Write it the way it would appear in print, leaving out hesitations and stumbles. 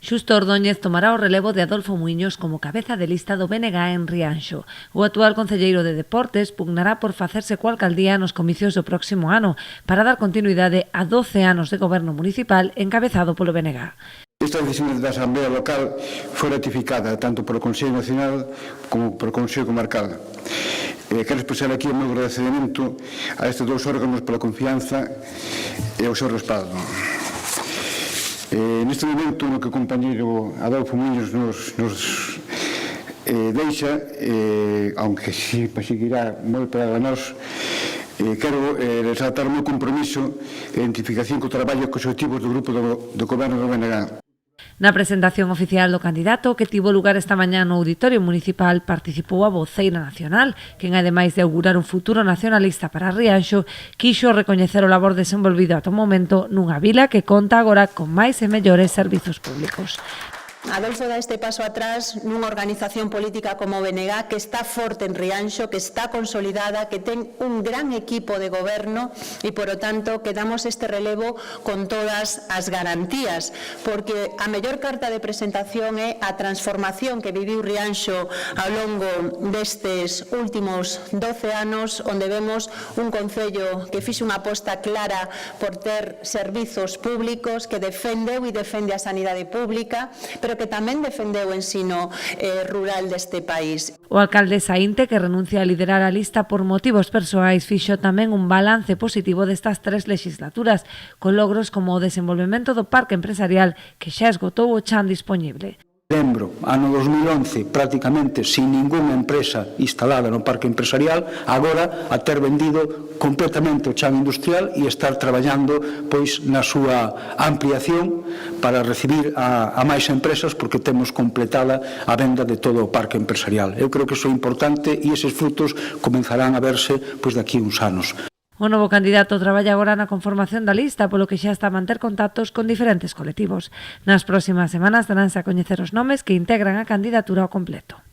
Xusto Ordóñez tomará o relevo de Adolfo Muiños como cabeza de lista do BNG en Rianxo. O actual concelleiro de Deportes pugnará por facerse coa alcaldía nos comicios do próximo ano para dar continuidade a 12 anos de goberno municipal encabezado polo BNG. Esta decisión da Asamblea Local foi ratificada tanto polo Consello Nacional como polo Consello Comarcal. Quero expresar aquí o meu agradecemento a estes dous órganos pola confianza e o seu respaldo. Neste momento no que o compañeiro Adolfo Muiños nos deixa, aunque seguirá moi para nós, quero resaltar o meu compromiso e identificación co traballo e cos objetivos do grupo do goberno do BNG. Na presentación oficial do candidato, que tivo lugar esta mañá no Auditorio Municipal, participou a voceira nacional, quen, ademais de augurar un futuro nacionalista para Rianxo, quixo recoñecer o labor desenvolvido ata o momento nunha vila que conta agora con máis e mellores servizos públicos. Adolfo dá este paso atrás nunha organización política como o BNG que está forte en Rianxo, que está consolidada, que ten un gran equipo de goberno e, por o tanto, que damos este relevo con todas as garantías, porque a mellor carta de presentación é a transformación que viviu Rianxo ao longo destes últimos 12 anos, onde vemos un concello que fixe unha aposta clara por ter servizos públicos, que defendeu e defende a sanidade pública, pero que tamén defendeu o ensino rural deste país. O alcalde Saínte, que renuncia a liderar a lista por motivos persoais, fixo tamén un balance positivo destas 3 legislaturas, con logros como o desenvolvemento do parque empresarial que xa esgotou o chan dispoñible. Lembro, ano 2011, prácticamente sin ningunha empresa instalada no parque empresarial, agora a ter vendido completamente o chan industrial e estar traballando pois na súa ampliación para recibir a máis empresas, porque temos completada a venda de todo o parque empresarial. Eu creo que iso é importante e eses frutos comenzarán a verse pois daqui uns anos. O novo candidato traballa agora na conformación da lista, polo que xa está a manter contactos con diferentes colectivos. Nas próximas semanas daránse a coñecer os nomes que integran a candidatura ao completo.